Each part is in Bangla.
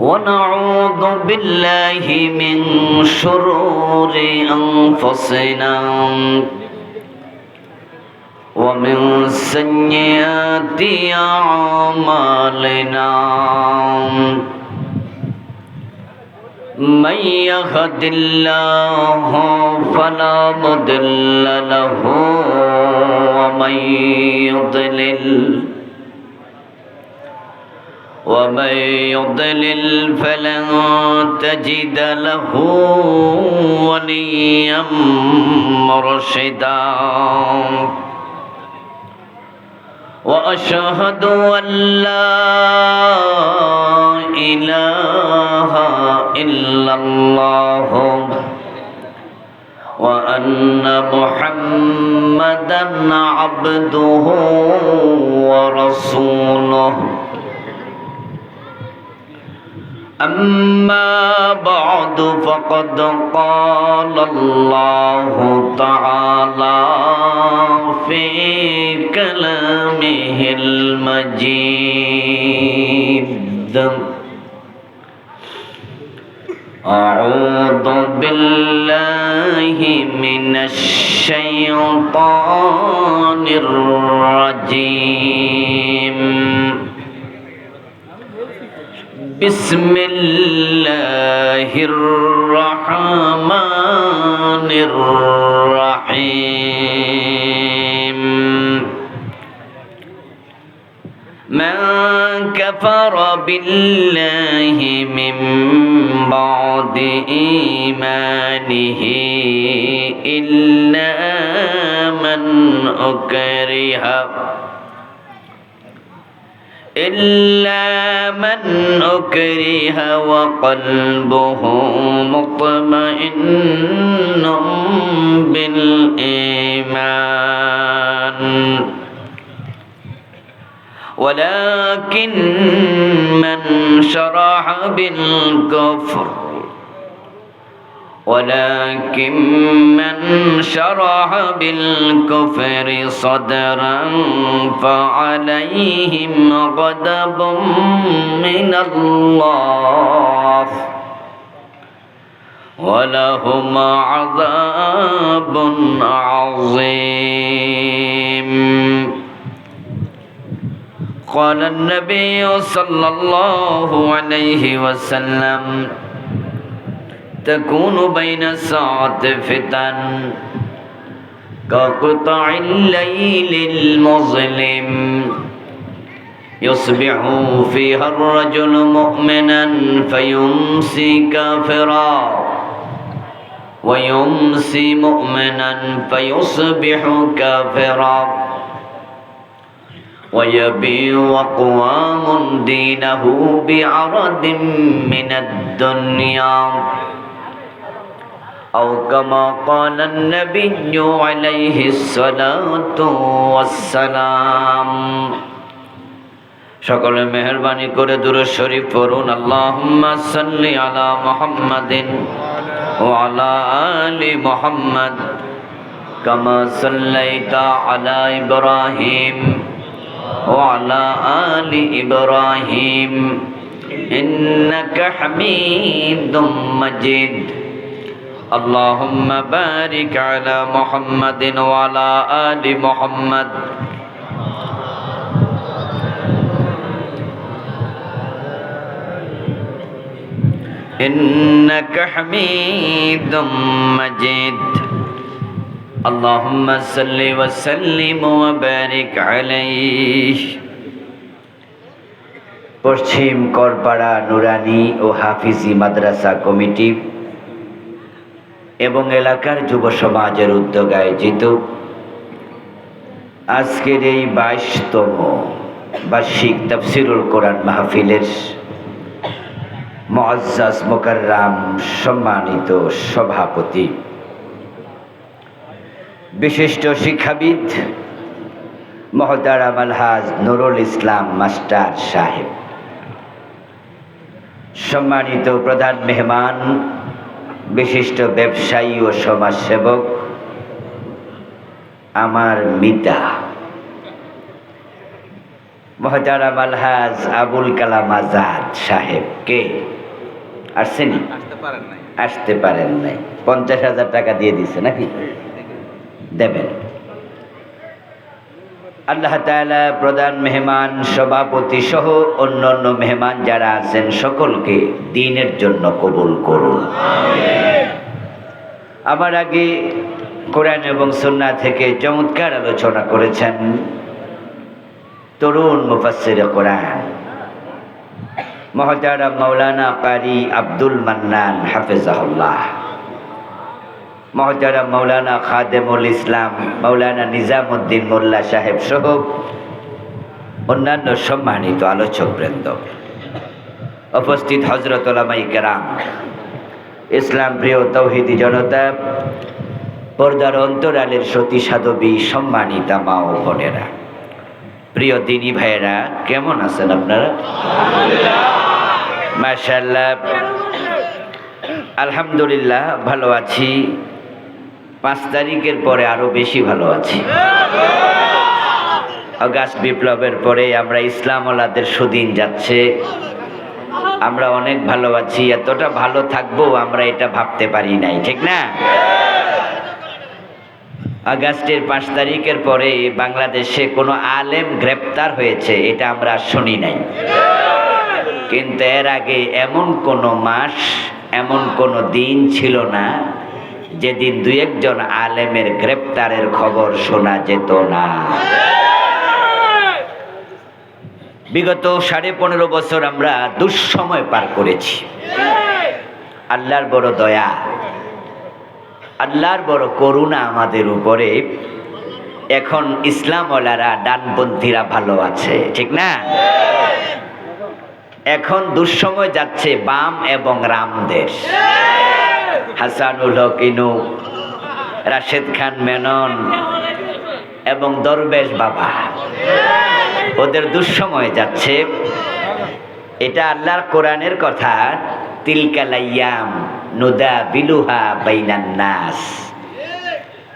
ونعوذ بالله من شرور أنفسنا ومن سيئات أعمالنا من يهد الله فلا مضل له ومن يضلل فلن تجد له وليا مرشدا وأشهد أن لا إله إلا الله وأن محمدا عبده ورسوله أما بعد فقد قال الله تعالى في كلامه المجيد أعوذ بالله من الشيطان الرجيم بسم الله الرحمن الرحيم من كفر بالله من بعد إيمانه إلا من أكره وقلبه مطمئن بالإيمان ولكن من شرح بالكفر صدرا فعليهم غضب من الله ولهم عذاب عظيم قال النبي صلى الله عليه وسلم تكون بين الساعة فتن كقطع الليل المظلم يصبح فيها الرجل مؤمنا فيمسي كافرا ويمسي مؤمنا فيصبح كافرا ويبيع أقوام دينه بعرض من الدنيا أو كما قال النبي عليه الصلاة والسلام সকলে মেহেরবানি করে দুরূদ শরীফ পড়ুন আল্লাহুম্মা সাল্লি আলা মুহাম্মাদিন ওয়া আলা আলি মুহাম্মাদ কামা সাল্লাইতা আলা ইব্রাহিম ওয়া আলা আলি ইব্রাহিম ইন্নাকা হামিদুম মাজিদ اللهم بارك على محمد وعلى آل محمد إنك حميد مجيد اللهم صل وسلم وبارك عليه পশ্চিম করপাড়া নুরানি ও হাফিজি মাদ্রাসা কমিটি এবং এলাকার যুব সমাজের উদ্যোগে আয়োজিত আজকের এই 22তম বার্ষিক তাফসীরুল কোরআন মাহফিলের মুআজ্জাজ মুকাররাম সম্মানিত সভাপতি, বিশিষ্ট শিক্ষাবিদ মহতারাম আলহাজ নুরুল ইসলাম মাস্টার সাহেব, সম্মানিত প্রধান মেহমান, বিশিষ্ট ব্যবসায়ী ও সমাজসেবক আমার মিতা, মুহতারাম আলহাজ আবুল কালাম আজাদ সাহেব কে আসছেনি? আসতে পারেন নাই। 50,000 টাকা দিয়ে দিছে নাকি? দেবেন। আল্লাহ তাআলা প্রধান মেহমান, সভাপতি সহ অন্যান্য মেহমান যারা আছেন সকলকে দ্বীনের জন্য কবুল করুন। আমার আগে কোরআন এবং সুন্নাহ থেকে চমৎকার আলোচনা করেছেন তরুণ মুফাসসির কোরআন মুহতারাম মাওলানা কারি আব্দুল মান্নান হাফিজাহুল্লাহ, মুহতারাম মাওলানা খাদেমুল ইসলাম মাওলানা নিজামুদ্দিন মোল্লা সাহেব সহ অন্যান্য সম্মানিত আলোচকবৃন্দ, উপস্থিত হযরত উলামায়ে কেরাম, ইসলাম প্রিয় তৌহিদি জনতা, পর্দার অন্তরালের সতী সাধবী, সম্মানিতা মা ও বোনেরা, প্রিয় দিনী ভাইয়েরা, কেমন আছেন আপনারা? মাশাআল্লাহ, আলহামদুলিল্লাহ ভালো আছি। 5 তারিখের পরে আরো বেশি ভালো আছি। আগস্ট বিপ্লবের পরে আমরা ইসলামওয়ালাদের সুদিন যাচ্ছে, আমরা অনেক ভালো আছি। এতটা ভালো থাকবো আমরা এটা ভাবতে পারি নাই, ঠিক না? আগস্টের 5 তারিখের পরে বাংলাদেশে কোনো আলেম গ্রেপ্তার হয়েছে এটা আমরা শুনি নাই, কিন্তু এর আগে এমন কোনো মাস, এমন কোনো দিন ছিল না যেদিন 2-1 জন আলেমের গ্রেপ্তারের খবর শোনা যেত না। বিগত 15.5 বছর আমরা দুঃসময় পার করেছি। আল্লাহর বড় দয়া, আল্লাহর বড় করুণা আমাদের উপরে। এখন ইসলামওয়ালারা, ডানপন্থীরা ভালো আছে, ঠিক না? এখন দুঃসময় যাচ্ছে বাম এবং রামদের। হাসানুল হক ইনু, রাশেদ খান মেনন এবং দরবেশ বাবা, ওদের দুঃসময় যাচ্ছে। এটা আল্লাহর কোরআনের কথা, তিলকাল আইয়াম নুদাবিলুহা বাইনান নাস।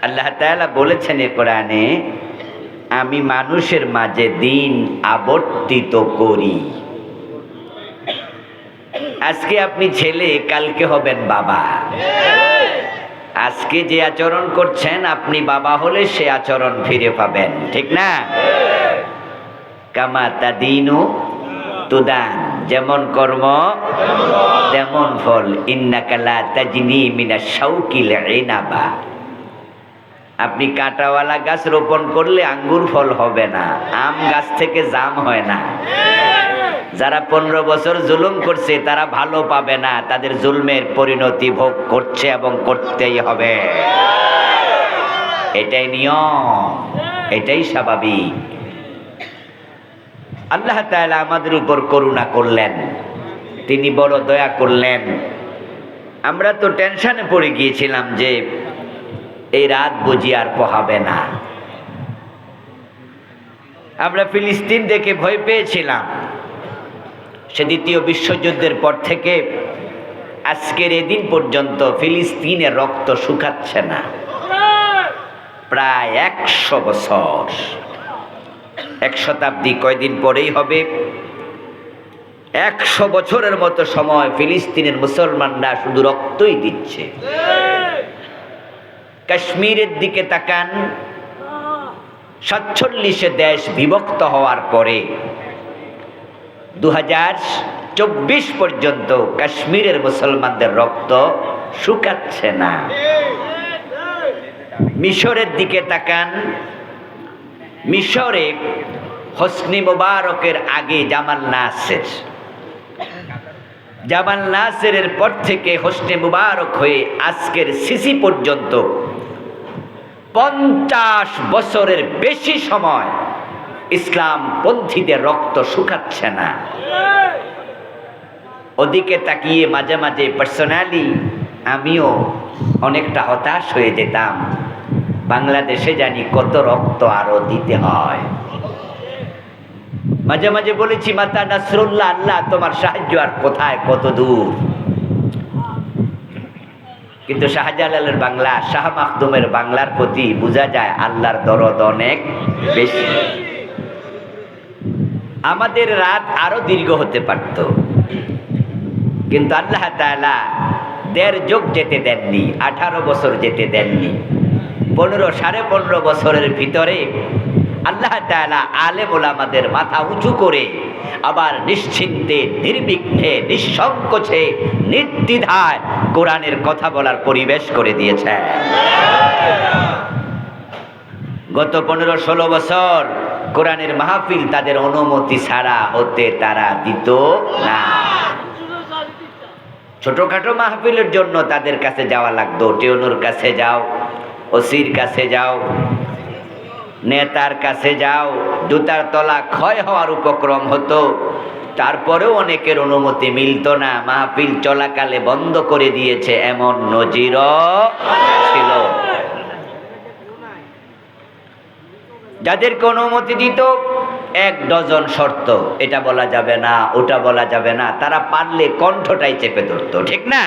আল্লাহ তাআলা বলেছেন এই কোরআনে, আমি মানুষের মাঝে দিন আবর্তিত করি। আজকে আপনি ছেলে, কালকে হবেন বাবা। আজকে যে আচরণ করছেন, আপনি বাবা হলে সে আচরণ ফিরে পাবেন, ঠিক না? কামা তাদিনু তুদান, যেমন কর্ম তেমন ফল। ইন্নাকা লা তাজনি মিনাশ শাউকিল ইনাবা। আপনি কাঁটাওয়ালা গাছ রোপণ করলে আঙ্গুর ফল হবে না, আম গাছ থেকে জাম হয় না। যারা 15 বছর জুলুম করছে তারা ভালো পাবে না, তাদের জুলমের পরিণতি ভোগ করছে এবং করতেই হবে। এটাই নিয়ম, এটাই স্বাভাবিক। আল্লাহ তাআলা আমাদের উপর করুণা করলেন, তিনি বড় দয়া করলেন। আমরা তো টেনশনে পড়ে গিয়েছিলাম যে এই রাত বুঝি আর পোহাবে না। আমরা ফিলিস্তিন দেখে ভয় পেয়েছিলাম। সে দ্বিতীয় বিশ্বযুদ্ধের পর থেকে আজকের এদিন পর্যন্ত ফিলিস্তিনের রক্ত শুকাচ্ছে না। প্রায় 100 বছর, 1 শতাব্দী কয়দিন পরেই হবে। 100 বছরের মতো সময় ফিলিস্তিনের মুসলমানরা শুধু রক্তই দিচ্ছে। কাশ্মীরের দিকে তাকান, 47 দেশ বিভক্ত হওয়ার পরে 2024 পর্যন্ত কাশ্মীরের মুসলমানদের রক্ত শুকাচ্ছে না। মিশরের দিকে তাকান, মিশরে হোসনি মোবারকের আগে জামাল নাসের, জামাল নাসেরের পর থেকে হোসনি মোবারক হয়ে আজকের সিসি পর্যন্ত 50 বছরের বেশি সময় ইসলাম পন্থীদের রক্ত শুকাচ্ছে না। ওদিকে তাকিয়ে মাঝে মাঝে পার্সোনালি আমিও অনেকটা হতাশ হয়ে যেতাম। বাংলাদেশে জানি কত রক্ত আরো দিতে হয়। মাঝে মাঝে বলেছি, মাতা নাসরুল্লাহ, আল্লাহ তোমার সাহায্য আর কোথায়, কত দূর। কিন্তু শাহজালালের বাংলা, শাহ মাখদুমের বাংলার প্রতি বোঝা যায় আল্লাহর দরদ অনেক বেশি। আমাদের রাত আরো দীর্ঘ হতে পারত, কিন্তু আল্লাহ তাআলা ১.৫ যুগ যেতে দেননি, 18 বছর যেতে দেননি। 15 বছরের ভিতরে আল্লাহ তাআলা আলেম ওলামাদের মাথা উঁচু করে আবার নিশ্চিন্তে, নির্বিঘ্নে, নিঃসংকোচে, নির্দ্বিধায় কোরআনের কথা বলার পরিবেশ করে দিয়েছে। গত 15-16 বছর কোরআনের মাহফিল তাদের অনুমতি ছাড়া হতে তারা দিত না। ছোটখাটো মাহফিলের জন্য তাদের কাছে যাওয়া লাগতো। টেউনুর কাছে যাও, ওসির কাছে যাও, নেতার কাছে যাও, জুতার তলা ক্ষয় হওয়ার উপক্রম হতো। তারপরেও অনেকের অনুমতি মিলত না, মাহফিল চলাকালে বন্ধ করে দিয়েছে, এমন নজিরও ছিল। যাদেরকে অনুমতি দিত 1 ডজন শর্ত, এটা বলা যাবে না, ওটা বলা যাবে না, তারা পারলে কণ্ঠটাই চেপে ধরতো, ঠিক না?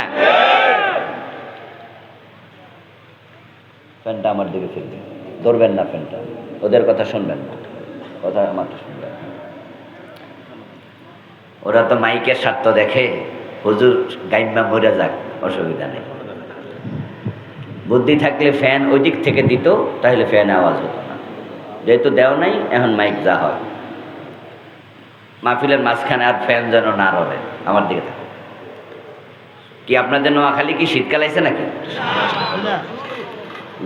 ফ্যানটা আমার দিকে ফিরবে, ধরবেন না ফ্যানটা, ওদের কথা শুনবেন না, কথা আমার শুনবেন। ওরা তো মাইকের স্বার্থ দেখে, হুজুর গাইম্মা মরে যাক, অসুবিধা নেই। বুদ্ধি থাকলে ফ্যান ওই দিক থেকে দিত, তাহলে ফ্যানে আওয়াজ হতো না। যেহেতু দেও নাই, এখন মাইক যা হয়। মাহফিলের মাঝখানে আর ফ্যান যেন না রবে, আমার দিকে থাকে। কি আপনাদের নোয়াখালী কি শীতকাল আইছে নাকি?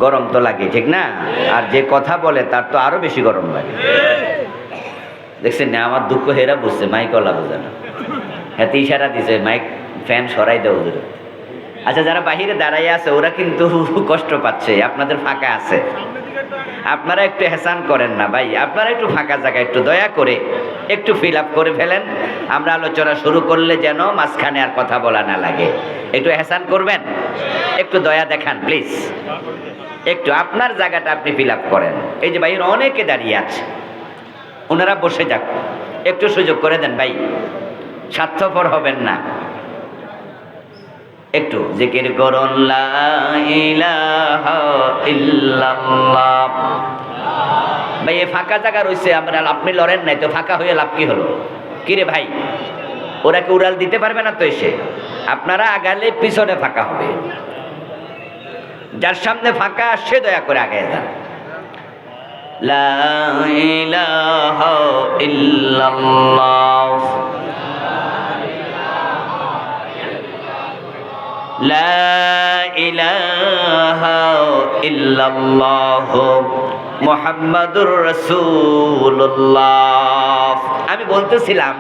গরম তো লাগে, ঠিক না? আর যে কথা বলে তার তো আরো বেশি গরম লাগে। দেখছেন না, আমার দুঃখ হেরা বুঝছে, মাইক ওলা বুঝে না। হ্যাঁ, ইশারা দিছে মাইক ফ্যান সরাই দেওয়া হুজুর। আচ্ছা, যারা বাহিরে দাঁড়াইয়া আছে ওরা কিন্তু কষ্ট পাচ্ছে, আপনাদের ফাঁকা আছে। আপনারা একটু হেসান করেন না ভাই, আপনারা একটু ফাঁকা জায়গা একটু দয়া করে একটু ফিল আপ করে ফেলেন। আমরা আলোচনা শুরু করলে যেন মাঝখানে আর কথা বলা না লাগে। একটু হেসান করবেন, একটু দয়া দেখান প্লিজ। একটু আপনার জায়গাটা আপনি ফিল আপ করেন। এই যে ভাইয়ের অনেকে দাঁড়িয়ে আছে, ওনারা বসে যাক, একটু সুযোগ করে দেন ভাই, স্বার্থপর হবেন না। একটু জিকির করুন, লা ইলাহা ইল্লাল্লাহ। ভাই এই ফাঁকা জায়গা রয়েছে, আমরা আপনি লড়েন নাই তো, ফাঁকা হয়ে লাভ কি হলো? কিরে ভাই, ওরা কি উড়াল দিতে পারবে না তো? এসে আপনারা আগালে পিছনে ফাঁকা হবে। যার সামনে ফাঁকা সে দয়া করে আগে যান। লা ইলাহা ইল্লাল্লাহ, লা ইলাহা ইল্লাল্লাহ মুহাম্মাদুর রাসূলুল্লাহ। আমি বলতেছিলাম,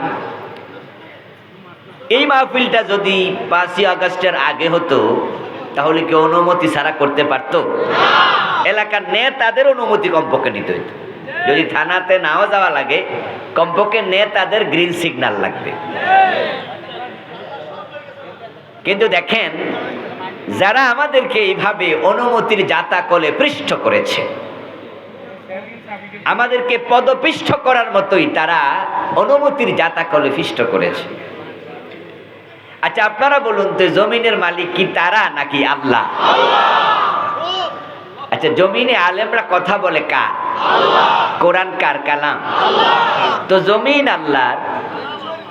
এই মাহফিলটা যদি 5ই আগস্টের আগে হতো তাহলে কি অনুমতি ছাড়া করতে পারতো? এলাকার নেতাদের অনুমতি কমপক্ষে নিতে হইতো। যদি থানাতে নাও যাওয়া লাগে, কমপক্ষে নেতাদের গ্রিন সিগন্যাল লাগবে। কিন্তু দেখেন, যারা আমাদেরকে এইভাবে অনুমতির জাতাকলে পৃষ্ঠ করেছে, আমাদেরকে পদপিষ্ঠ করার মতোই তারা অনুমতির জাতাকলে পিষ্ট করেছে। আচ্ছা, আপনারা বলুন তো, জমিনের মালিক কি তারা নাকি আল্লাহ? আচ্ছা, জমিনে আলেমরা কথা বলে কার? কোরআন কার কালাম? তো জমিন আল্লাহর,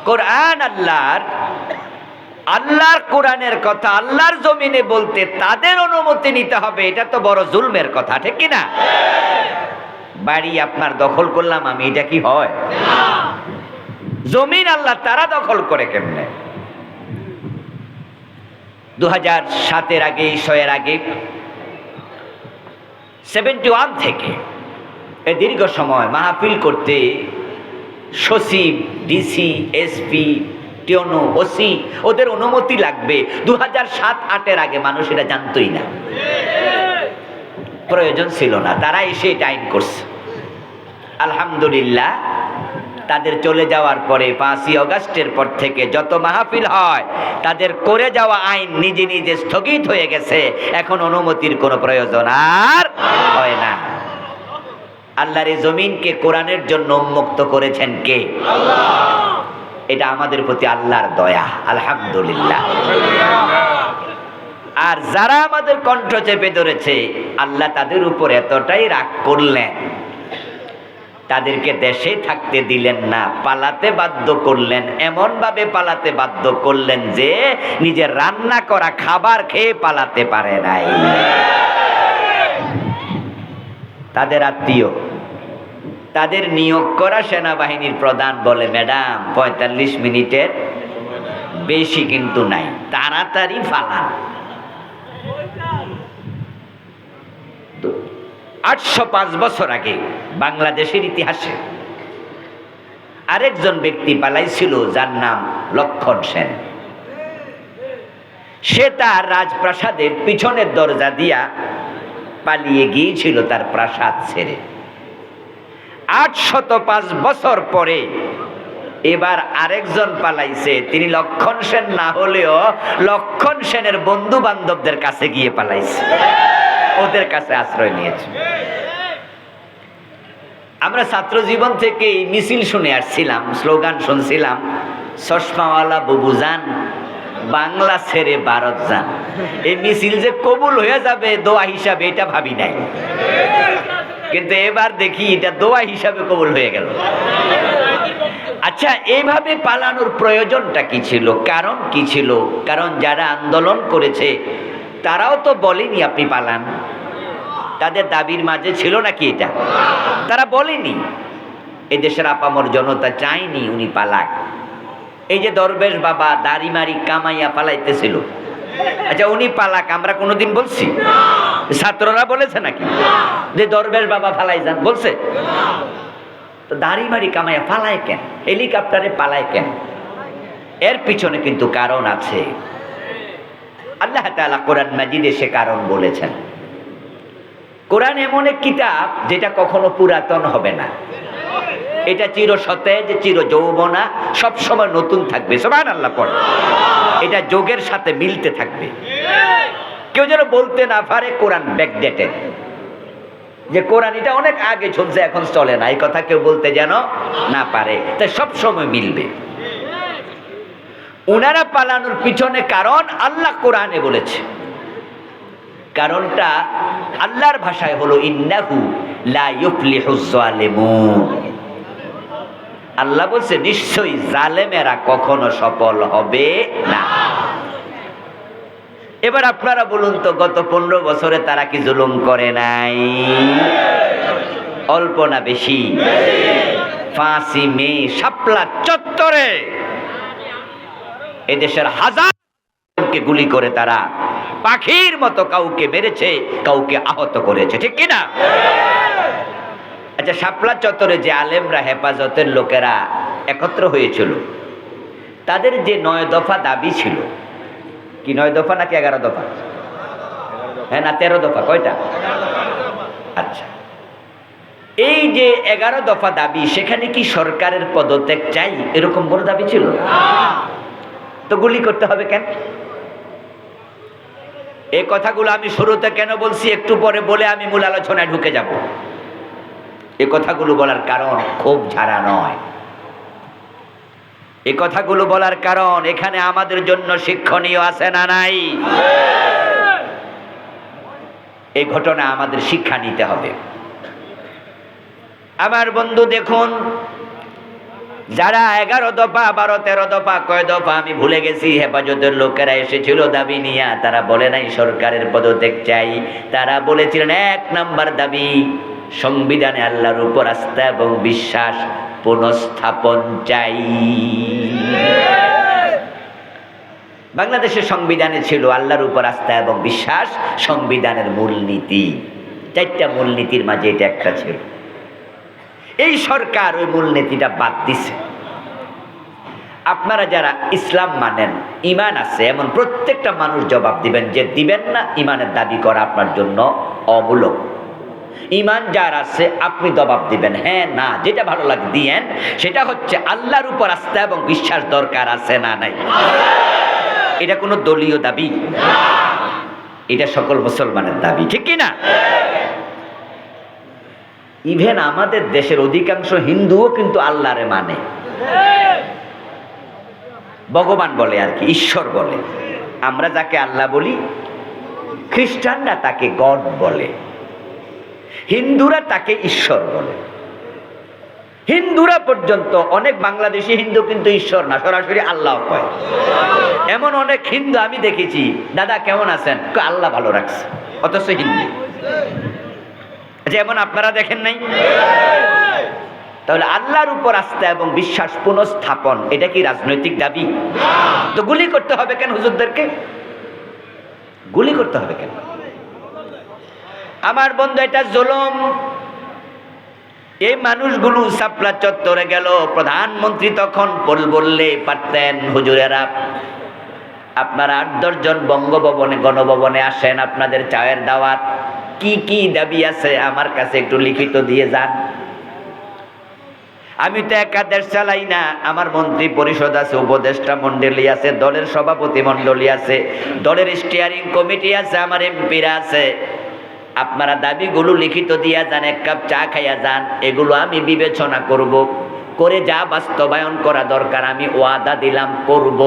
কোরআন আল্লাহর। আল্লাহর কোরআনের কথা আল্লাহর জমিনে বলতে তাদের অনুমতি নিতে হবে, এটা তো বড় জুলমের কথা, ঠিক কিনা? বাড়ি আপনার দখল করলাম আমি, এটা কি হয়? জমিন আল্লাহ, তারা দখল করে কেমনে? 2007-এর আগে, 6-এর আগে, 71 থেকে এই দীর্ঘ সময় মাহফিল করতে সচিব, ডিসি, এসপি, টিওনো, ওসি, ওদের অনুমতি লাগবে। 2007-8-এর আগে মানুষ এটা জানতই না, প্রয়োজন ছিল না, তারা এসে এটা আইন করছে। আলহামদুলিল্লাহ, তাদের চলে যাওয়ার পরে 5ই আগস্টের পর থেকে যত মাহফিল হয় তাদের করে যাওয়া আইন নিজে নিজে স্থগিত হয়ে গেছে। এখন অনুমতির কোনো প্রয়োজন আর হয় না। আল্লাহর এই জমিনকে কোরআনের জন্য উন্মুক্ত করেছেন কে? আল্লাহ। এটা আমাদের প্রতি আল্লাহর দয়া, আলহামদুলিল্লাহ। আর যারা আমাদের কণ্ঠ চেপে ধরেছে, আল্লাহ তাদের উপর এতটাই রাগ করলেন, তাদেরকে দেশে থাকতে দিলেন না, পালাতে বাধ্য করলেন। এমন ভাবে পালাতে বাধ্য করলেন যে নিজের রান্না করা খাবার খেয়ে পালাতে পারে নাই। তাদের আত্মীয়, তাদের নিয়োগ করা সেনাবাহিনীর প্রধান বলে, ম্যাডাম 45 মিনিটের বেশি কিন্তু নাই, তাড়াতাড়ি পালান। 805 বছর আগে বাংলাদেশের ইতিহাসে আরেকজন ব্যক্তি পালাইছিল, যার নাম লক্ষণ সেন। সে তার রাজপ্রাসাদের পিছনের দরজা দিয়া পালিয়ে গিয়েছিল তার প্রাসাদ ছেড়ে। 805 বছর পরে এবার আরেকজন পালাইছে। তিনি লক্ষণ সেন না হলেও লক্ষণ সেনের বন্ধু বান্ধবদের কাছে গিয়ে পালাইছে, ওদের কাছে আশ্রয় নিয়েছে। আমরা ছাত্র জীবন থেকে মিছিল শুনে আসছিলাম, স্লোগান শুনছিলাম, চশমাওয়ালা বুবু যান, বাংলা ছেড়ে ভারত যান। এই মিছিল যে কবুল হয়ে যাবে দোয়া হিসাবে এটা ভাবি নাই, কিন্তু এবার দেখি এটা দোয়া হিসাবে কবুল হয়ে গেল। আচ্ছা, এইভাবে পালানোর প্রয়োজনটা কি ছিল, কারণ কি ছিল? কারণ যারা আন্দোলন করেছে তারাও তো বলেনি আপনি পালান। তাদের দাবির মাঝে ছিল নাকি এটা? তারা বলেনি। এই দেশের আপামর জনতা চায়নি উনি পালাক। এই যে দরবেশ বাবা দাড়ি মারি কামাইয়া পালাইতেছিল, আচ্ছা উনি পালাক আমরা কোনোদিন বলছি? ছাত্ররা বলেছে নাকি যে দরবেশ বাবা পালাই যান? বলছে? তো দাড়ি মারি কামাইয়া পালায় কেন, হেলিকপ্টারে পালায় কেন? এর পিছনে কিন্তু কারণ আছে। আল্লাহ তাআলা কোরআন মাজিদে সে কারণ বলেছেন। কোরআন এমন এক কিতাব যেটা কখনো পুরাতন হবে না, এটা চির সতেজ, চির যৌবনা, সবসময় নতুন থাকবে। সুবহানাল্লাহ পড়ে। এটা যোগের সাথে মিলতে থাকবে। কেউ যেন বলতে না পারে কোরআন ব্যাকডেটেড, যে কোরআন এটা অনেক আগে চলছে এখন চলে না, এই কথা কেউ বলতে যেন না পারে। তাই সবসময় মিলবে। উনারা পালানোর পিছনে কারণ আল্লাহ কোরআনে বলেছে। কারণটা আল্লাহর ভাষায় হলো ইন্নাহু লা ইউফলিহুজ জালিমুন। আল্লাহ বলছে নিশ্চয়ই জালেমেরা কখনো সফল হবে না। এবার আপনারা বলুন তো, গত 15 বছরে তারা কি জুলুম করে নাই? অল্প না বেশি? 5ই মে শাপলা চত্বরে এদেশের হাজারকে গুলি করে তারা পাখির মতো কাউকে মেরেছে, কাউকে আহত করেছে, ঠিক কিনা? আচ্ছা, শাপলা চত্বরে যে আলেমরা, হেফাজতের লোকেরা একত্র হয়েছিল, তাদের যে 9 দফা দাবি ছিল, কি 9 দফা নাকি 11 দফা? হ্যাঁ না 13 দফা? কয়টা? আচ্ছা, এই যে 11 দফা দাবি, সেখানে কি সরকারের পদত্যাগ চাই এরকম বড় দাবি ছিল? তো গুলি করতে হবে কেন? এই কথাগুলো আমি শুরুতে কেন বলছি একটু পরে বলে আমি মূল আলোচনায় ঢুকে যাব। এই কথাগুলো বলার কারণ খুব ঝাড়া নয়। এই কথাগুলো বলার কারণ এখানে আমাদের জন্য শিক্ষণীয় আছে না নাই? এই ঘটনা আমাদের শিক্ষা নিতে হবে। আমার বন্ধু দেখুন, যারা 11 দফা 12 13 দফা কয় দফা আমি ভুলে গেছি, হেফাজতের লোকেরা এসেছিল দাবি নিয়ে, তারা বলে নাই সরকারের পদত্যাগ চাই। তারা বলেছিলেন 1 নাম্বার দাবি সংবিধানে আল্লাহর উপর আস্থা এবং বিশ্বাস পুনঃস্থাপন চাই। বাংলাদেশের সংবিধানে ছিল আল্লাহর উপর আস্থা এবং বিশ্বাস, সংবিধানের মূলনীতি। 4টা মূলনীতির মাঝে এটা একটা ছিল। এই সরকার ওই মূলনীতিটা বাদ দিছে। আপনারা যারা ইসলাম মানেন, ঈমান আছে এমন প্রত্যেকটা মানুষ জবাব দিবেন যে দিবেন না, ঈমানের দাবি করা আপনার জন্য অমূলক। ঈমান যার আছে আপনি জবাব দিবেন হ্যাঁ না, যেটা ভালো লাগে দিয়েন। সেটা হচ্ছে আল্লাহর উপর আস্থা এবং বিশ্বাস দরকার আছে না নাই? এটা কোনো দলীয় দাবি, এটা সকল মুসলমানের দাবি, ঠিক কি না? ইভেন আমাদের দেশের অধিকাংশ হিন্দুও কিন্তু আল্লাহরে মানে, ভগবান বলে আর কি, ঈশ্বর বলে। আমরা যাকে আল্লাহ বলি, খ্রিস্টানরা তাকে গড বলে, হিন্দুরা তাকে ঈশ্বর বলে। হিন্দুরা পর্যন্ত, অনেক বাংলাদেশি হিন্দু কিন্তু ঈশ্বর না, সরাসরি আল্লাহ কয়। এমন অনেক হিন্দু আমি দেখেছি, দাদা কেমন আছেন, আল্লাহ ভালো রাখছে, অথচ হিন্দু। যেমন আপনারা দেখেন নাই? তাহলে আল্লাহর উপর আস্থা এবং বিশ্বাস পুনঃস্থাপন, এটা কি রাজনৈতিক দাবি? তো গুলি করতে হবে কেন হুজুরদেরকে? গুলি করতে হবে কেন? আমার বন্ধু, এটা জুলুম। এই মানুষগুলো শাপলা চত্বরে গেল, প্রধানমন্ত্রী তখন বললে পারতেন, হুজুরেরা আপনারা 8-10 জন বঙ্গভবনে, গণভবনে আসেন, আপনাদের চায়ের দাওয়াত, কি কি দাবি আছে আমার কাছে একটু লিখিত দিয়ে যান। আমি তো একা দেশ চালাই না, আমার মন্ত্রী পরিষদ আছে, উপদেষ্টা মন্ডলী আছে, দলের সভাপতি মন্ডলী আছে, দলের স্টিয়ারিং কমিটি আছে, আমার এমপিরা আছে। আপনারা দাবিগুলো লিখিত দিয়া যান, এক কাপ চা খাইয়া যান, এগুলো আমি বিবেচনা করব, করে যা বাস্তবায়ন করা দরকার আমি ওয়াদা দিলাম করব।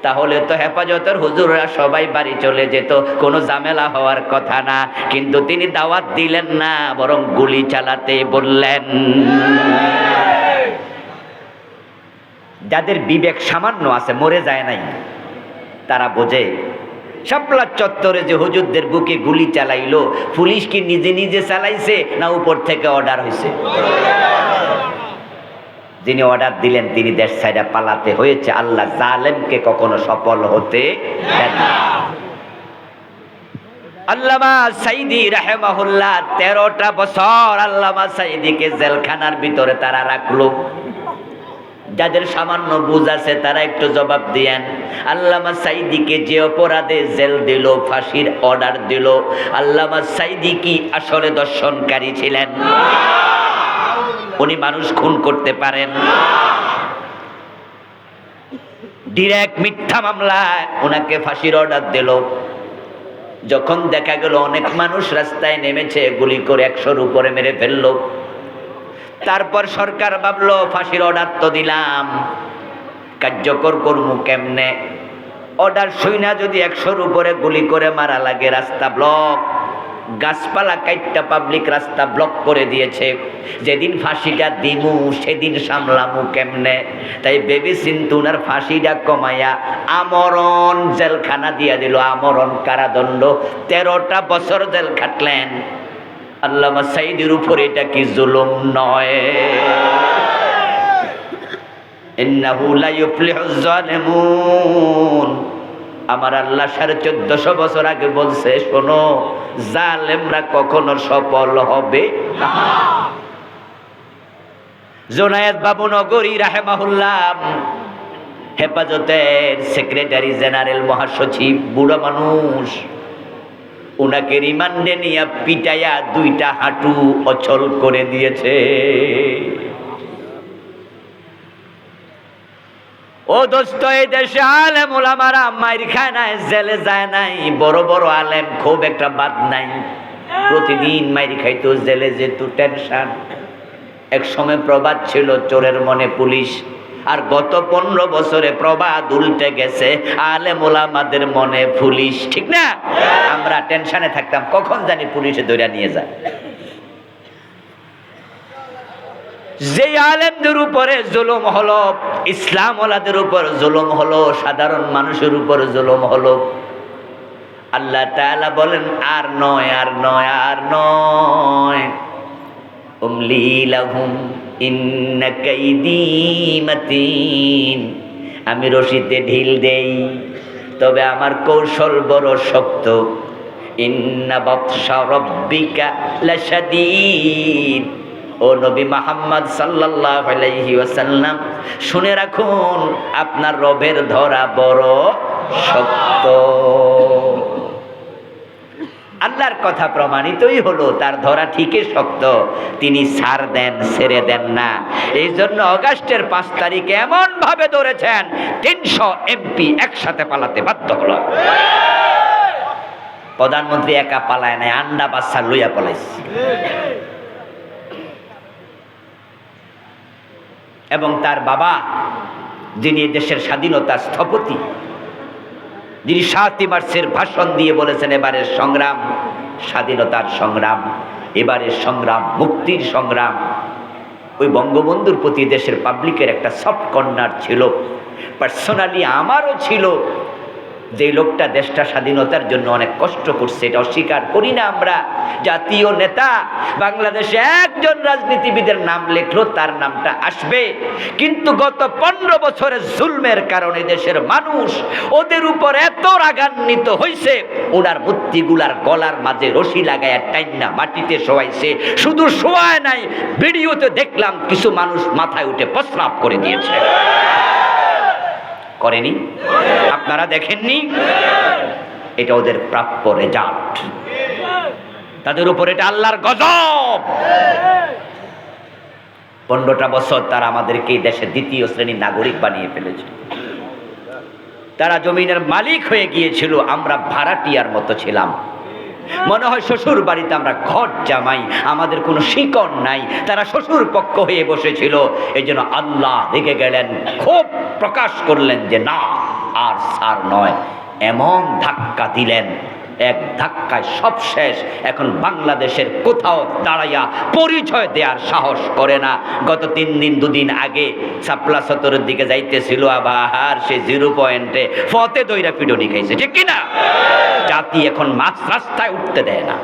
তাহলে তো হেফাজতের হুজুররা সবাই বাড়ি চলে যেত, কোনো ঝামেলা হওয়ার কথা না। কিন্তু তিনি দাওয়াত দিলেন না, বরং গুলি চালাতে বললেন। যাদের বিবেক সামান্য আছে, মরে যায় নাই, তারা বোঝে শাপলা চত্বরে যে হুজুরদের বুকে গুলি চালাইলো, পুলিশ কি নিজে নিজে চালাইছে না উপর থেকে অর্ডার হয়েছে? যিনি অর্ডার দিলেন তিনি দেশ ছাইড়া পালাতে হয়েছে। আল্লাহ জালেমকে কখনো সফল হতে দেন না। আল্লামা সাইদি রাহিমাহুল্লাহ 13টা বছর আল্লামা সাইদিকে জেলখানার ভিতরে তারা রাখলো। যাদের সামান্য বুঝ আছে তারা একটু জবাব দিয়েন। আল্লামা সাইদিকে যে অপরাধে জেল দিল, ফাঁসির অর্ডার দিল, আল্লামা সাইদি কি আসলে দর্শনকারী ছিলেন? উনি মানুষ খুন করতে পারেন? ডিরেক্ট মিথ্যা মামলায় ওনাকে ফাঁসির অর্ডার দিল। যখন দেখা গেল অনেক মানুষ রাস্তায় নেমেছে, গুলি করে 100-র উপরে মেরে ফেললো। তারপর সরকার ভাবলো ফাঁসির অর্ডার তো দিলাম, কার্যকর করবো কেমনে? অর্ডার শুইনা যদি 100-র উপরে গুলি করে মারা লাগে, রাস্তা ব্লক, গাছপালা কাইটটা পাবলিক রাস্তা ব্লক করে দিয়েছে। যেদিন ফাঁসিটা দিমু সেদিন সামলামু কেমনে? তাই বেবি সিন্তু উনার ফাঁসিটা কমাইয়া আমরণ জেলখানা দিয়া দিল, আমরণ কারাদণ্ড, 13টা বছর জেল খাটলেন। আল্লামা সাইদির উপর এটা কি জুলুম নয়? ইন্নাহু লা ইউফলিহুজ জালিমুন। আমার আল্লাহ 1450 বছর আগে বলছে, শোনো, জালেমরা কখনো সফল হবে না। জোনায়েদ বাবু নগরী রাহিমাহুল্লাহ হেফাজতের সেক্রেটারি জেনারেল, মহাসচিব, বুড়া মানুষ, ওনাকে রিমান্ডে নিয়ে পিটাইয়া 2টা হাঁটু অচল করে দিয়েছে। ও দোস্ত, এই দেশে আলেম ওলামারা মাইর খায় নাই, জেলে যায় নাই, বড় বড় আলেম খুব একটা বাদ নাই, প্রতিদিন মাইর খাইতো, জেলে যেত, টেনশন। এক সময় প্রবাদ ছিল চোরের মনে পুলিশ, আর গত 15 বছরে প্রবাদ উল্টে গেছে, আলেম ওলামাদের মনে পুলিশ। ঠিক না? আমরা টেনশনে থাকতাম কখন জানি পুলিশে ধরে নিয়ে যায়। যে আলেমদের উপরে জুলুম হলো, ইসলাম ওয়ালাদের উপর জুলুম হলো, সাধারণ মানুষের উপর জুলুম হলো, আল্লাহ তাআলা বলেন আর নয়, আর নয়, আর নয়। উমলি লাহুম ইন্না কাইদি মাতিন। আমি রশিতে ঢিল দেই, তবে আমার কৌশল বড় শক্ত। ইন্না বাতশা রাব্বিকা লাশাদীদ। ও নবী মুহাম্মদ সাল্লাল্লাহু আলাইহি ওয়াসাল্লাম, শুনে রাখুন, আপনার রবের ধরা বড় শক্ত। আল্লাহর কথা প্রমাণিতই হলো, তার ধরা ঠিকই শক্ত, তিনি ছাড় দেন, ছেড়ে দেন না। এই জন্য অগাস্টের 5 তারিখে এমন ভাবে ধরেছেন 300 এমপি একসাথে পালাতে বাধ্য হলো। প্রধানমন্ত্রী একা পালায় নাই, আন্ডা বাচ্চা লইয়া পালাইছে। এবং তার বাবা, যিনি দেশের স্বাধীনতার স্থপতি, যিনি 7 মার্চের ভাষণ দিয়ে বলেছেন এবারের সংগ্রাম স্বাধীনতার সংগ্রাম, এবারের সংগ্রাম মুক্তির সংগ্রাম, ওই বঙ্গবন্ধুর প্রতি দেশের পাবলিকের একটা সফট কর্নার ছিল, পার্সোনালি আমারও ছিল। যে লোকটা দেশটা স্বাধীনতার জন্য অনেক কষ্ট করছে, এটা অস্বীকার করি না আমরা। জাতীয় নেতা বাংলাদেশে একজন রাজনীতিবিদের নাম লেখলো তার নামটা আসবে, কিন্তু গত 15 বছরের জুলমের কারণে দেশের মানুষ ওদের উপর এত রাগান্বিত হয়েছে, ওনার মূর্তিগুলার গলার মাঝে রশি লাগায়া টাইনা মাটিতে শোয়াইছে। শুধু শোয়ায় নাই, ভিডিওতে দেখলাম কিছু মানুষ মাথায় উঠে প্রস্রাব করে দিয়েছে। করেনি? আপনারা দেখেননি? এটা ওদের প্রাপ্য রেজাল্ট, তাদের উপর এটা আল্লাহর গজব। 15টা বছর তারা আমাদেরকে এই দেশের দ্বিতীয় শ্রেণীর নাগরিক বানিয়ে ফেলেছে। তারা জমিনের মালিক হয়ে গিয়েছিল, আমরা ভাড়াটিয়ার মতো ছিলাম। মনে হয় শ্বশুর বাড়িতে আমরা ঘর জামাই, আমাদের কোনো শিকড় নাই। তারা শ্বশুর পক্ষ হয়ে বসেছিল। এই জন্য আল্লাহ রেগে গেলেন, ক্ষোভ প্রকাশ করলেন যে না, আর সার নয়। এমন ধাক্কা দিলেন, এক ধাক্কায় সব শেষ। এখন বাংলাদেশের কোথাও দাঁড়াইয়া পরিচয় দেওয়ার সাহস করে না। গত 3 দিন 2 দিন আগে শাপলা চত্বরের দিকে যাইতেছিল, আবার সে 0 পয়েন্টে ফতে দইরা পিটনি খাইছে, ঠিক কিনা? জাতি এখন মাছ রাস্তায় উঠতে দেয় না।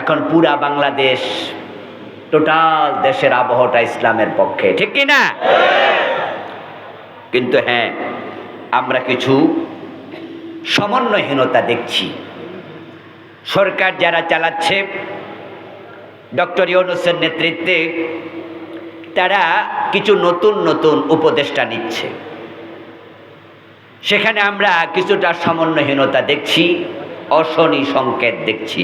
এখন পুরা বাংলাদেশ, টোটাল দেশের আবহাওয়াটা ইসলামের পক্ষে, ঠিক কিনা? কিন্তু হ্যাঁ, আমরা কিছু সমন্বয়হীনতা দেখছি। সরকার যারা চালাচ্ছে ডক্টর ইউনূসের নেতৃত্বে, তারা কিছু নতুন নতুন উপদেষ্টা নিচ্ছে। সেখানে আমরা কিছুটা সমন্বয়হীনতা দেখছি, অশনি সংকেত দেখছি।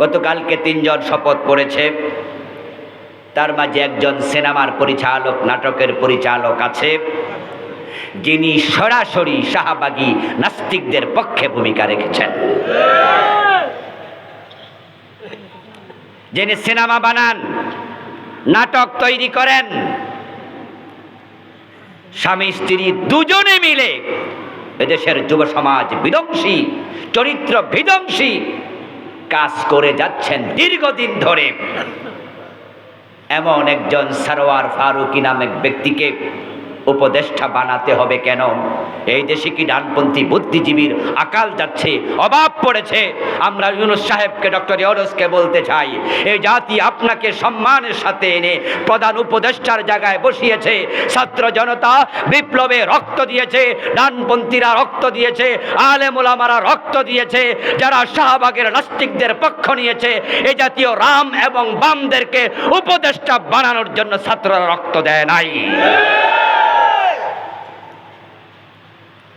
গতকালকে 3 জন শপথ করেছে, তার মাঝে একজন সিনেমার পরিচালক, নাটকের পরিচালক আছে, যিনি সরাসরি শাহবাগী নাস্তিকদের পক্ষে ভূমিকা রেখেছেন। যিনি সিনেমা বানান, নাটক তৈরি করেন, স্বামী স্ত্রী দুজনে মিলে এদেশের যুব সমাজ বিধ্বংসী, চরিত্র বিধ্বংসী কাজ করে যাচ্ছেন দীর্ঘদিন ধরে। এমন একজন সরওয়ার ফারুকী নামক ব্যক্তিকে উপদেষ্টা বানাতে হবে কেন? এই দেশে কি ডানপন্থী বুদ্ধিজীবীর আকাল যাচ্ছে, অভাব পড়েছে? আমরা ইউনূস সাহেবকে, ডক্টর ইউনূসকে বলতে চাই, এই জাতি আপনাকে সম্মানের সাথে এনে প্রধান উপদেষ্টার জায়গায় বসিয়েছে। ছাত্র জনতা বিপ্লবে রক্ত দিয়েছে, ডানপন্থীরা রক্ত দিয়েছে, আলেম ওলামারা রক্ত দিয়েছে, যারা শাহবাগের নাস্তিকদের পক্ষ নিয়েছে, এই জাতীয় রাম এবং বামদেরকে উপদেষ্টা বানানোর জন্য ছাত্ররা রক্ত দেয় নাই।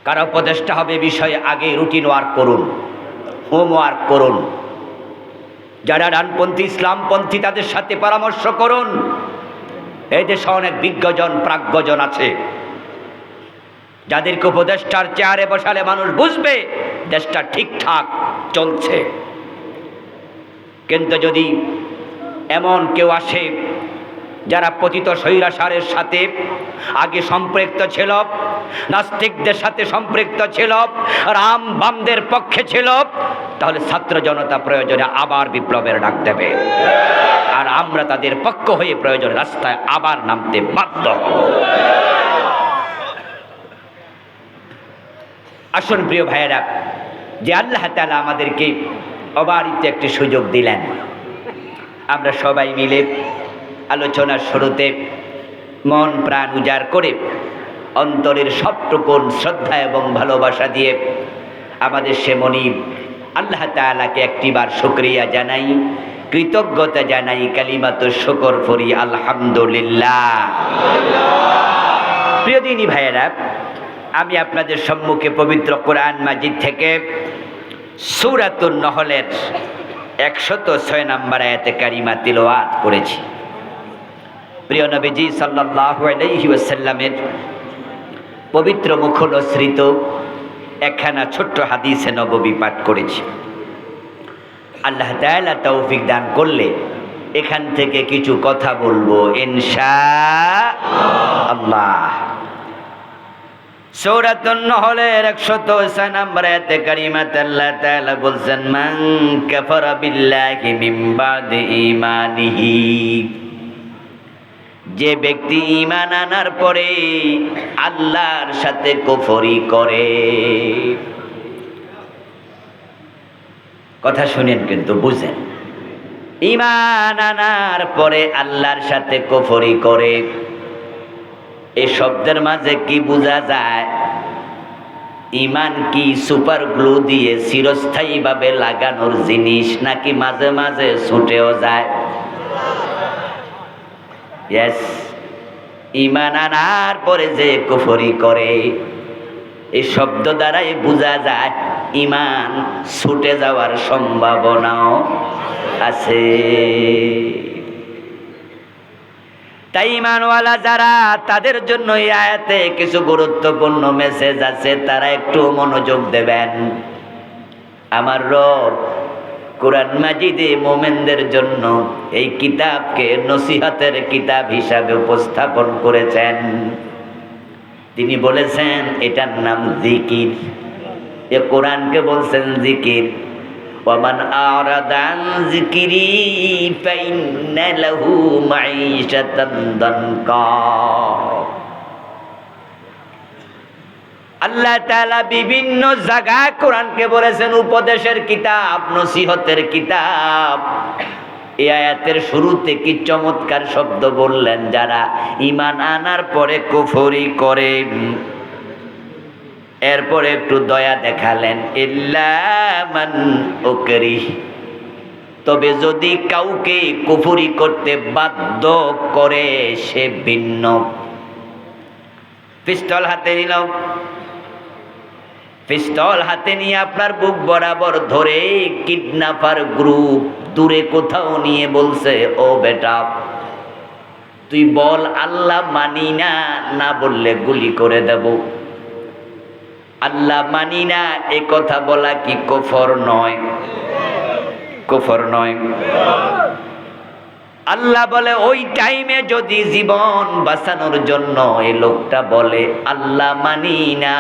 কারা উপদেষ্টা হবে বিষয়ে আগে রুটিন ওয়ার্ক করুন, হোমওয়ার্ক করুন। যারা ডানপন্থী ইসলামপন্থী তাদের সাথে পরামর্শ করুন। এই দেশে অনেক বিজ্ঞজন প্রাজ্ঞজন আছে, যাদেরকে উপদেষ্টার চেয়ারে বসালে মানুষ বুঝবে দেশটা ঠিকঠাক চলছে। কিন্তু যদি এমন কেউ আসে যারা পতিত স্বৈরাচারের সাথে আগে সম্পৃক্ত ছিল, নাস্তিকদের সাথে সম্পৃক্ত ছিল, রাম বামদের পক্ষে ছিল, তাহলে ছাত্র জনতা প্রয়োজনে আবার বিপ্লবের ডাক দেবে, আর আমরা তাদের পক্ষ হয়ে প্রয়োজনে রাস্তায় আবার নামতে বাধ্য হব। আসুন প্রিয় ভাইয়েরা, যে আল্লাহ তাআলা আমাদেরকে অবারিত একটি সুযোগ দিলেন, আমরা সবাই মিলে আলোচনার শুরুতে মন প্রাণ উজাড় করে অন্তরের সবটুকুন শ্রদ্ধা এবং ভালোবাসা দিয়ে আমাদের সে মনিব আল্লাহ তাআলাকে একটিবার শুকরিয়া জানাই, কৃতজ্ঞতা জানাই, কালিমাতুশ শুকর পড়ি আলহামদুলিল্লাহ। প্রিয় দিনী ভাইয়েরা, আমি আপনাদের সম্মুখে পবিত্র কোরআন মাজিদ থেকে সূরাতুন নহলের 106 নম্বর আয়াতে কারিমা তিলাওয়াত করেছি। প্রিয় নবীজি সাল্লাল্লাহু আলাইহি ওয়াসাল্লামের পবিত্র মুখনসৃত একখানা ছোট্ট হাদিসে নববী পাঠ করেছি। আল্লাহ তাআলা তৌফিক দান করলে এখান থেকে কিছু কথা বলবো ইনশাআল্লাহ। সূরাতুন নহলের 106 নম্বর আয়াতে কারিমাতে আল্লাহ তাআলা বলছেন, মান কাফারা বিল্লাহি মিন বাদি ঈমানিহি, যে ব্যক্তি ঈমান আনার পরে আল্লাহর সাথে কুফরি করে। কথা শুনেন কিন্তু বুঝেন, ঈমান আনার পরে আল্লাহর সাথে কুফরি করে, এই শব্দের মাঝে কি বোঝা যায়? ঈমান কি সুপার গ্লু দিয়ে চিরস্থায়ীভাবে লাগানোর জিনিস, নাকি মাঝে মাঝে ছুটেও যায়? ইয়েস, ঈমান আনার পরে যে কুফরি করে, এই শব্দ দ্বারাই বোঝা যায় ঈমান ছুটে যাওয়ার সম্ভাবনাও আছে। তাই ঈমানওয়ালা যারা, তাদের জন্য এই আয়াতে কিছু গুরুত্বপূর্ণ মেসেজ আছে, তারা একটু মনোযোগ দেবেন। আমার রব কোরআন মাজিদে মুমিনদের জন্য এই কিতাবকে নসিহতের কিতাব হিসাবে উপস্থাপন করেছেন। তিনি বলেছেন এটার নাম জিকির। এ কোরআনকে বলছেন জিকির। ওয়ামান আরাদা আন যিকরি ফাইন্না লাহু মাঈশাতান দানকা। আল্লাহ তাআলা বিভিন্ন জায়গায় কোরআনকে বলেছেন উপদেশের কিতাব, নসিহতের কিতাব। এই আয়াতের শুরুতে কি চমৎকার শব্দ বললেন, যারা ঈমান আনার পরে কুফরি করে। এরপরে একটু দয়া দেখালেন, ইল্লা মান উকরিহ, তবে যদি কাউকে কুফরি করতে বাধ্য করে সে ভিন্ন। পিস্তল হাতে নিল, পিস্তল হাতে নিয়ে আপনার বুক বরাবর ধরে কিডন্যাপার গ্রুপ দূরে কোথাও নিয়ে বলছে, ও বেটা তুই বল আল্লাহ মানি না, না বললে গুলি করে দেব। আল্লাহ মানি না এ কথা বলা কি কুফর নয়? কুফর নয়? আল্লাহ বলে ওই টাইমে যদি জীবন বাঁচানোর জন্য এই লোকটা বলে আল্লাহ মানি না,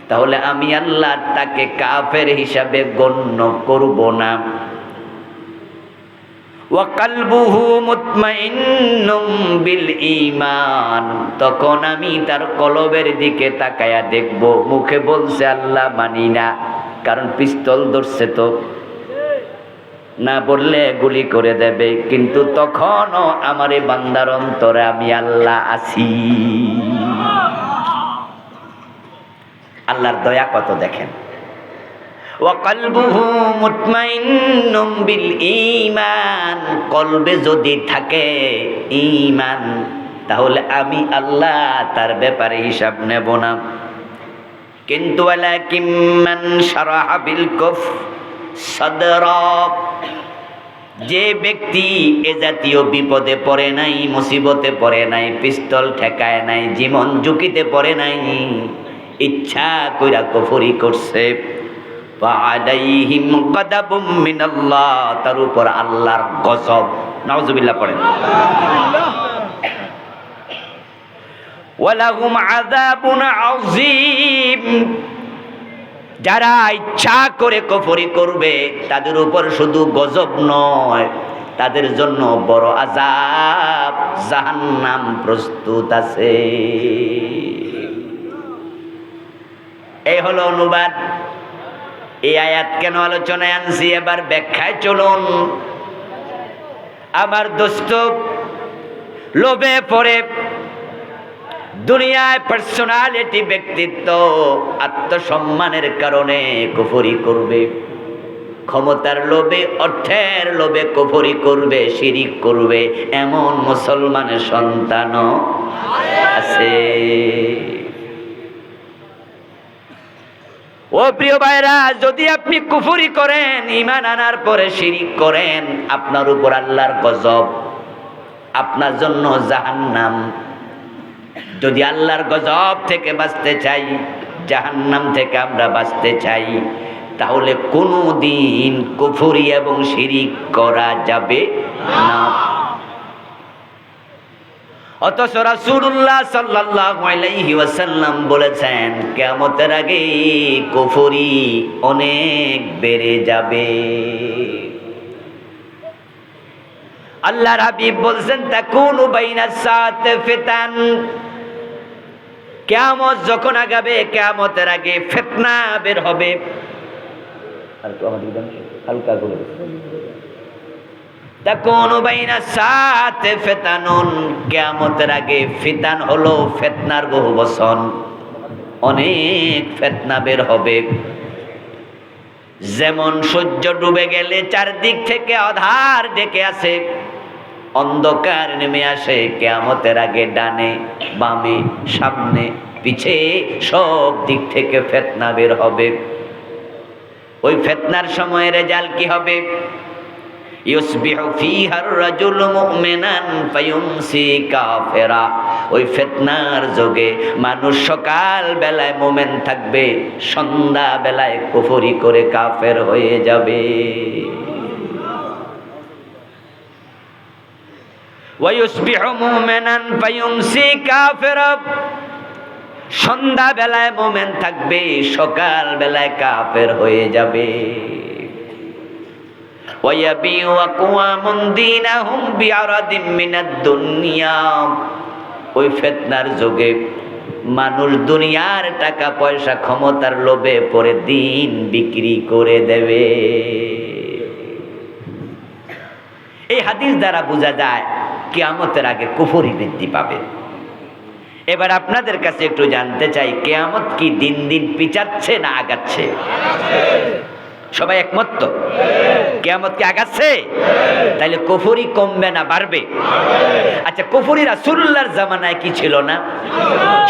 তাহলে আমি আল্লাহ তাকে কাফের হিসাবে গণ্য করব না। ওয়া কলবুহু মুতমাইন্নুম বিল ঈমান, তখন আমি তার কলবের দিকে তাকায়া দেখব। মুখে বলছে আল্লাহ মানি না, কারণ পিস্তল ধরছে তো, না বললে গুলি করে দেবে, কিন্তু তখনও আমার এই বান্দার অন্তরে আমি আল্লাহ আছি। আল্লাহর দয়া কত দেখেন। ওয়া কলবুহু মুতমাইন্নুম বিল ঈমান, কলবে যদি থাকে ঈমান, তাহলে আমি আল্লাহ তার ব্যাপারে হিসাব নেব না। কিন্তু ওয়ালাকিন মান শারাহা বিল কুফর সাদরা, যে ব্যক্তি এ জাতীয় বিপদে পড়ে নাই, মুসিবতে পড়ে নাই, পিস্তল ঠেকায় নাই, জীবন ঝুঁকিতে পড়ে নাই, ইচ্ছা কইরা কুফরি করছে, ফাআলাইহিম গাদাবুম মিনাল্লাহ, তার উপর আল্লাহর গজব। নাউজুবিল্লাহ পড়েন। ওয়ালাহুম আযাবুন আযীম, যারা ইচ্ছা করে কুফরি করবে তাদের উপর শুধু গজব নয়, তাদের জন্য বড় আযাব জাহান্নাম প্রস্তুত আছে। এই হলো অনুবাদ। এই আয়াত কেন আলোচনায় আনছি, এবার ব্যাখ্যায় চলুন। আমার দোস্ত, লোভে পড়ে দুনিয়ায় পার্সোনালিটি, ব্যক্তিত্ব, আত্মসম্মানের কারণে কুফরি করবে, ক্ষমতার লোভে, অর্থের লোভে কুফরি করবে, শিরিক করবে, এমন মুসলমানের সন্তানও আছে। ও প্রিয় ভাইরা, যদি আপনি কুফরি করেন, ঈমান আনার পরে শিরিক করেন, আপনার উপর আল্লাহর গজব, আপনার জন্য জাহান্নাম। যদি আল্লাহর গজব থেকে বাঁচতে চাই, জাহান্নাম থেকে আমরা বাঁচতে চাই, তাহলে কোনোদিন কুফরি এবং শিরিক করা যাবে না। অথচ রাসূলুল্লাহ সাল্লাল্লাহু আলাইহি ওয়াসাল্লাম বলেছেন কিয়ামতের আগে কুফরি অনেক বেড়ে যাবে। আল্লাহর হাবিব বলছেন তাকুনু বাইনাস সাআতি ফিতান, কিয়ামত যখন আগাবে কিয়ামতের আগে ফিতনা বের হবে। আর তো আমাদের হালকা করে তাকুনু বাইনাস সাআতি ফিতানুন, কিয়ামতের আগে ফিতান হলো ফিতনার বহু বচন, অনেক ফিতনা বের হবে। যেমন সূর্য ডুবে গেলে চারদিক থেকে আঁধার ডেকে আসে, অন্ধকার নেমে আসে, কিয়ামতের আগে ডানে বামে সামনে পিছে সব দিক থেকে ফিতনা বের হবে। ওই ফিতনার সময় রেজাল্ট কি হবে? ইউসবিহু ফিহার রাজুল মুমিনান ফায়ুমসি কাফিরা, ওই ফিতনার যোগে মানুষ সকাল বেলায় মুমিন থাকবে, সন্ধ্যা বেলায় কুফরি করে কাফের হয়ে যাবে। ওয়া ইউসবিহু মুমিনান ফায়ুমসি কাফিরা, সন্ধ্যা বেলায় মুমিন থাকবে, সকাল বেলায় কাফের হয়ে যাবে। ওয়ায়াবিউ আকওয়ামুন দীনাহুম বিআরাদিম মিনাদ দুনিয়া, ওই ফিতনার যুগে মানুষ দুনিয়ার টাকা পয়সা ক্ষমতার লোভে পড়ে দিন বিক্রি করে দেবে। এই হাদিস দ্বারা বোঝা যায় কিয়ামতের আগে কুফরি বৃদ্ধি পাবে। এবার আপনাদের কাছে একটু জানতে চাই, কিয়ামত কি দিন দিন পিছাচ্ছে না আগাচ্ছে? সবাই একমত তো? কিয়ামত কি আগাচ্ছে? তাইলে কুফরি কমবে না বাড়বে? আচ্ছা, কুফরি রাসূলুল্লাহর জামানায় কি ছিল না?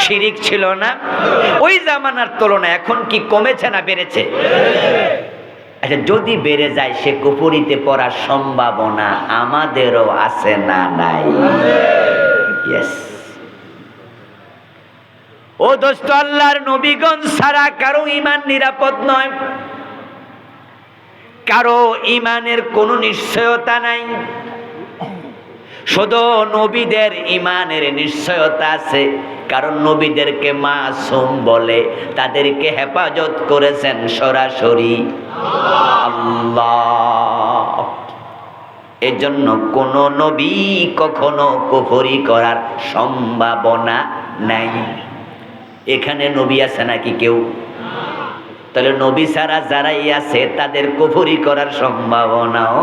শিরিক ছিল না? ওই জামানার তুলনায় এখন কি কমেছে না বেড়েছে? আচ্ছা, যদি বেড়ে যায় সে কুফরিতে পড়ার সম্ভাবনা আমাদেরও আছে না নাই? ইয়েস। ও দোস্ত, আল্লাহর নবীগণ ছাড়া কারো ঈমান নিরাপদ নয়, কারো ঈমানের কোনো নিশ্চয়তা নাই। শুধু নবীদের ঈমানের নিশ্চয়তা আছে, কারণ নবীদেরকে মাসুম বলে, তাদেরকে হেফাজত করেছেন সরাসরি আল্লাহ। এজন্য কোন নবী কখনো কুফরি করার সম্ভাবনা নাই। এখানে নবী আছে নাকি কেউ? তাহলে নবী ছাড়া যারাই আছে তাদের কুফরি করার সম্ভাবনাও।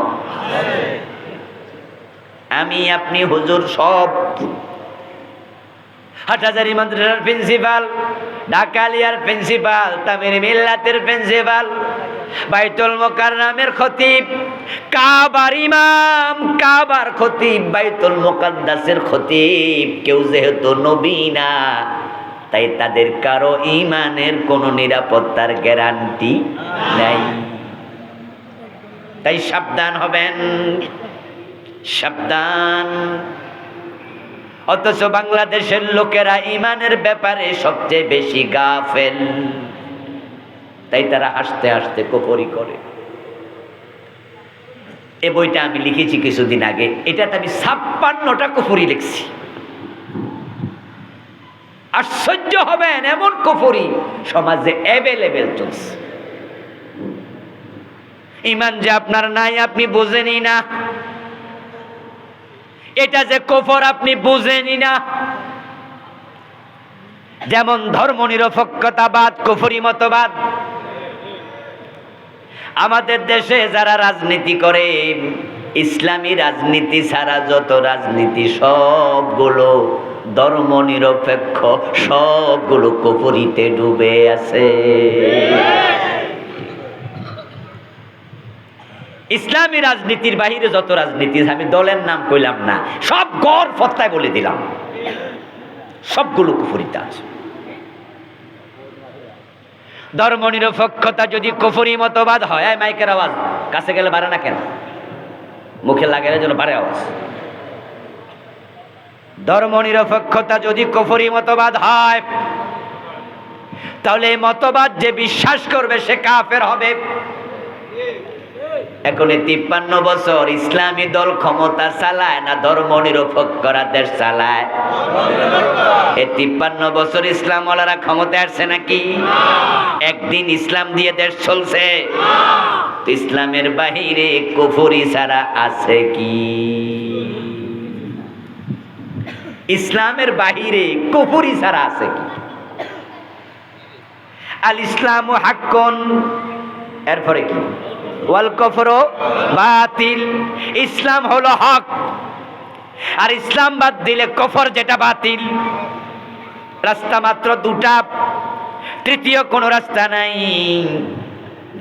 আমি আপনি হুজুর সব, হাটহাজারী মাদ্রাসার প্রিন্সিপাল, ঢাকা আলিয়ার প্রিন্সিপাল, তামির মিল্লাতের প্রিন্সিপাল, বাইতুল মুকাররমের খতিব, কাবার ইমাম, কাবার খতিব, বাইতুল মুকাদ্দাসের খতিব, কেউ যেহেতু নবী না, তাই তাদের কারো ঈমানের কোনো নিরাপত্তার গ্যারান্টি নাই। তাই সাবধান হবেন, সাবধান। অথচ বাংলাদেশের লোকেরা ঈমানের ব্যাপারে সবচেয়ে বেশি গাফেল, তাই তারা হাসতে হাসতে কুফরি করে। এই বইটা আমি লিখেছি কিছুদিন আগে, এটাতে আমি 56টা কুফরি লিখছি। আশ্চর্য হবেন, এমন কুফরি সমাজে অ্যাভেলেবেল চলছে। ঈমান যে আপনার নাই আপনি বোঝেনই না, এটা যে কুফর আপনি বুঝেনই না। যেমন ধর্মনিরপেক্ষতাবাদ কুফরি মতবাদ। আমাদের দেশে যারা রাজনীতি করে, ইসলামী রাজনীতি ছাড়া যত রাজনীতি সবগুলো ধর্মনিরপেক্ষ, সবগুলো কুফরিতে ডুবে আছে। ইসলামী রাজনীতির বাহিরে যত রাজনীতি, আমি দলের নাম কইলাম না, সব গড় ফত্তায় বলে দিলাম, সবগুলো কুফরিতে আছে। ধর্মনিরপেক্ষতা যদি কুফরি মতবাদ হয়, মাইকের আওয়াজ কাছে গেলে বাড়ে না কেন? মুখে লাগালে যেন বাড়ে আওয়াজ। ধর্মনিরপেক্ষতা যদি কুফরি মতবাদ হয়, তাহলে এই মতবাদ যে বিশ্বাস করবে সে কাফের হবে। এখন এই 53 বছর ইসলামী দল ক্ষমতা চালায় না ধর্ম নিরপেক্ষরা দেশ চালায়? এই 53 বছর ইসলামওয়ালারা ক্ষমতা আসছে নাকি? একদিন ইসলাম দিয়ে দেশ চলছে? ইসলামের বাহিরে কুফরি ছাড়া আছে কি? ইসলামের বাহিরে কুফরি ছাড়া আছে কি? আল ইসলামু হাক্কুন, এরপরে কি? ওয়াল কুফরু বাতিল। ইসলাম হলো হক, আর ইসলাম বাদ দিলে কুফর যেটা বাতিল। রাস্তা মাত্র দুটা, তৃতীয় কোনো রাস্তা নাই।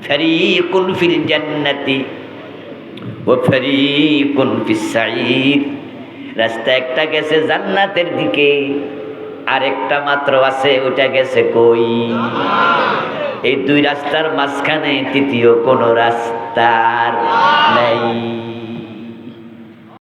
ফারিকুন ফিল জান্নাতি ওয়া ফারিকুন ফিস সাঈর। রাস্তা একটা গেছে জান্নাতের দিকে, আরেকটা মাত্র আছে, ওটা গেছে কই? এই দুই রাস্তার মাঝখানে তৃতীয় কোনো রাস্তার নাই।